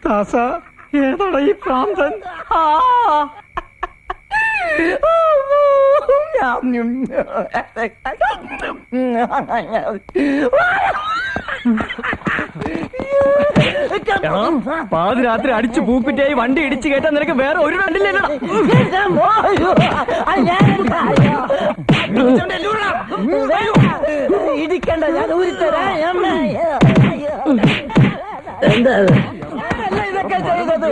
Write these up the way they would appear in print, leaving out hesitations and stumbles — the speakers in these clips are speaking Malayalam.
ദാസ, ഏതാടാ ഈ പ്രാന്തൻ? പാതിരാത്രി അടിച്ചു പൂപ്പിറ്റായി വണ്ടി ഇടിച്ചു കേട്ടാ നിനക്ക് വേറെ ഒരു രണ്ടില്ലല്ലോ. ഇടിക്കണ്ട, ഞാൻ ഊരിത്തരാം. എന്താ ഇതൊക്കെ ചെയ്തത്?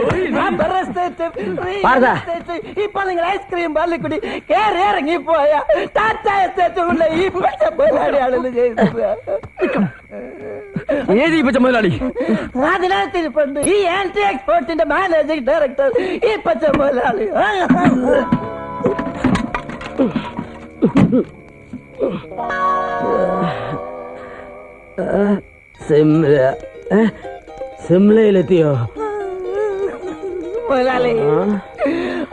ഇപ്പൊ നിങ്ങൾ ഐസ്ക്രീം പള്ളിക്കുടി കയറി ഇറങ്ങിപ്പോയ ടാറ്റ എസ്റ്റേറ്റുള്ള ഈ പച്ച മുതലാളിയാണെന്ന് ചെയ്തത്. ഏത് ഈ പച്ച മുതലാളി? അതിനകത്തിരിപ്പുണ്ട് ഈ ആന്റി എക്സ്പോർട്ടിന്റെ മാനേജിംഗ് ഡയറക്ടർ ഈ പച്ച മുതലാളി. സിംലയിലെത്തിയോ മുതലാളി?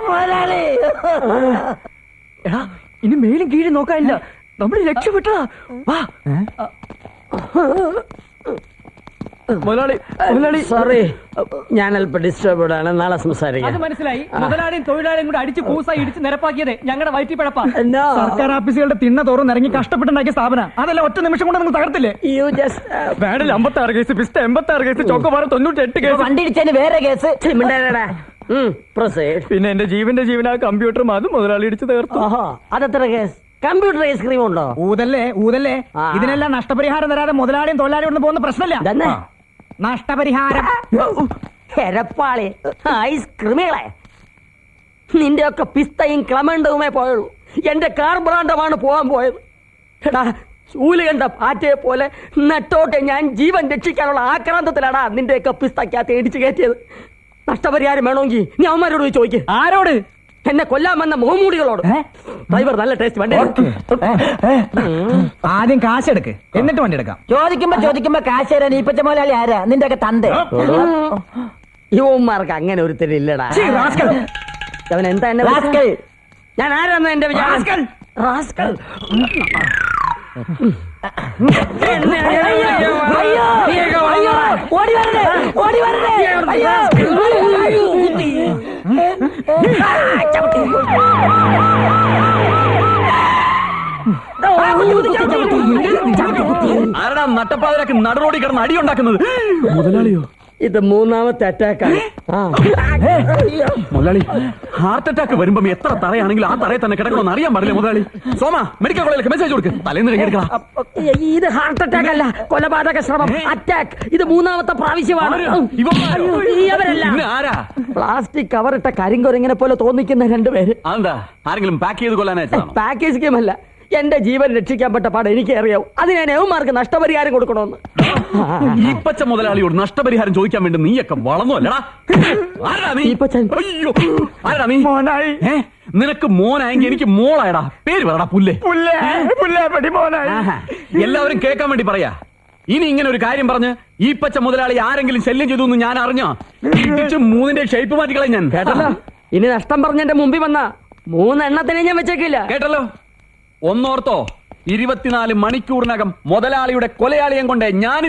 മുതലാളി, എടാ ഇനി മേലും കീഴും നോക്കാനില്ല, നമ്മൾ രക്ഷപ്പെട്ടതാ. വാ മുതലാളി. മുതലാളി സോറി, ഞാൻ അല്പം ഡിസ്റ്റർബ്ഡ് ആണ്. നാളെ സംസാരിക്കാം. അത് മനസ്സിലായി. മുതലാളിയും തൊഴിലാളിയും കൂടെ അടിച്ച് പൂസായി ഇടിച്ച് നിരപ്പാക്കിയത് ഞങ്ങളുടെ വയറ്റി പിഴപ്പാ. സർക്കാർ ഓഫീസുകളുടെ തിണ്ണ തോറും ഇറങ്ങി കഷ്ടപ്പെട്ടുണ്ടാക്കിയ സ്ഥാപനം അതല്ല ഒറ്റ നിമിഷം കൊണ്ട് നിങ്ങൾ തകർത്തില്ലേ? ബാഡിൽ 56 case, pista 86 case, chocobar 98 case, വണ്ടി ഇടിച്ചതിന് വേറെ കേസ്. പിന്നെ എന്റെ ജീവന്റെ കമ്പ്യൂട്ടറും അതും മുതലാളി ഇടിച്ച് തകർത്തു. അതെത്ര കേസ്? കമ്പ്യൂട്ടർ ഐസ്ക്രീം ഉണ്ടോ? ഊതല്ലേ. ഇതിനെല്ലാം നഷ്ടപരിഹാരം തരാതെ മുതലാളിയും തൊഴിലാളിയും ഒന്നും പോകുന്ന പ്രശ്നമില്ല. നഷ്ടപരിഹാരം എരപ്പാളി ഐസ്ക്രീമുകളെ, നിന്റെ ഒക്കെ പിസ്തയും ക്ലമണ്ടവുമേ പോയുള്ളൂ. എന്റെ കാർബ്രാണ്ടമാണ് പോകാൻ പോയത്. എടാ ചൂല് കണ്ട പാറ്റയെ പോലെ നട്ടോട്ടെ ഞാൻ ജീവൻ രക്ഷിക്കാനുള്ള ആക്രാന്തത്തിലാടാ നിന്റെയൊക്കെ പിസ്തക്കകത്ത് ഇടിച്ചു കയറ്റിയത്. നഷ്ടപരിഹാരം വേണമെങ്കിൽ നീ അവന്മാരോട് പോയി ചോദിക്കും. ആരോട്? എന്നെ കൊല്ലാൻ വന്ന മുഖമൂടികളോട്. ഡ്രൈവർ നല്ല ടേസ്റ്റ് വണ്ടി. ആദ്യം കാശെടുക്ക്, എന്നിട്ട് വണ്ടി എടുക്കാം. ചോദിക്കുമ്പോ കാശ് തരാൻ ഈ പച്ച മുതലാളി ആരാ? നിന്റെ ഒക്കെ തന്റെ. യുവന്മാർക്ക് അങ്ങനെ ഒരു തരില്ലടാ. അവൻ എന്താ എന്നെ ഞാൻ ആരാന്ന് എന്റെ വിചാരം? ഓടി വരണേ, ഓടി വരണേ. ആരടാ നട്ടപ്പാതിരാക്കി നടുറോടി കിടന്ന് അടി ഉണ്ടാക്കുന്നത്? മുതലാളിയോ? ഇത് മൂന്നാമത്തെ അറ്റാക്കാണ്. മുതലാളി, ഹാർട്ട് അറ്റാക്ക് വരുമ്പോ എത്ര തറയാണെങ്കിലും ആ തറയെ തന്നെ കിടക്കണമെന്ന് അറിയാൻ പാടില്ല മുതലാളി. സോമ, മെഡിക്കൽ കോളേജിലേക്ക് മെസ്സേജ് കൊടുക്ക്. തലേന്ന് എടുക്കണം. ഇത് ഹാർട്ട് അറ്റാക്ക് അല്ല, കൊലപാതക ശ്രമം. അറ്റാക്ക്. ഇത് മൂന്നാമത്തെ പ്രാവശ്യമാണ്. പ്ലാസ്റ്റിക് കവറിട്ട കരിങ്കൊരങ്ങനെ പോലെ തോന്നിക്കുന്ന രണ്ടുപേര്. അതെന്താ, ആരെങ്കിലും പാക്ക് ചെയ്ത് കൊല്ലാനായിട്ടാണോ? പാക്കേജ് സ്കീമല്ല, എന്റെ ജീവൻ രക്ഷിക്കാൻ പെട്ട പാട് എനിക്ക് അറിയാവും. അതിന് ഞാൻ ഏവന്മാർക്ക് നഷ്ടപരിഹാരം കൊടുക്കണമെന്ന്. ഈ പച്ച മുതലാളിയോട് നഷ്ടപരിഹാരം ചോദിക്കാൻ വേണ്ടി നീയൊക്കെ വളർന്നു അല്ലടാ? നിനക്ക് മോനായെങ്കിൽ എനിക്ക് മോളായടാ. പേര് പറടാ. പുല്ലേ. എല്ലാവരും കേൾക്കാൻ വേണ്ടി പറയാ. ഇനി ഇങ്ങനെ ഒരു കാര്യം പറഞ്ഞ് ഈ പച്ച മുതലാളി ആരെങ്കിലും ശല്യം ചെയ്തു എന്ന് ഞാൻ അറിഞ്ഞോ ഇടിച്ച് മൂന്നിന്റെ ഷേപ്പ് മാറ്റിക്കളയും ഞാൻ. കേട്ടല്ലോ? ഇനി നഷ്ടം പറഞ്ഞെന്റെ മുമ്പിൽ വന്ന 3 എണ്ണത്തിനെ ഞാൻ വെച്ചേക്കില്ല. കേട്ടല്ലോ? ഒന്നോർത്തോ, 24 മണിക്കൂറിനകം മുതലാളിയുടെ കൊലയാളിയെ കൊണ്ട് ഞാൻ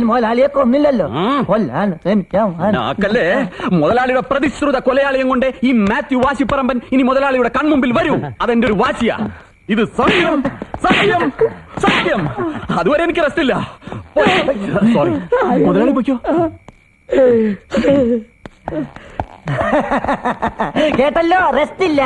മുതലാളിയെ കൊന്നില്ലല്ലോ. മുതലാളിയുടെ പ്രതിശ്രുത കൊലയാളിയെ കൊണ്ട് ഈ മാത്യു വാശിപ്പറമ്പൻ ഇനി മുതലാളിയുടെ കൺമുമ്പിൽ വരൂ. അതെന്റെ ഒരു വാശിയാ. ഇത് സത്യം, സത്യം, സത്യം. അതുവരെ എനിക്ക് റെസ്റ്റ് ഇല്ല. സോറി മുതലാളി, പോയിക്കോ. കേട്ടല്ലോ, റെസ്റ്റ് ഇല്ല.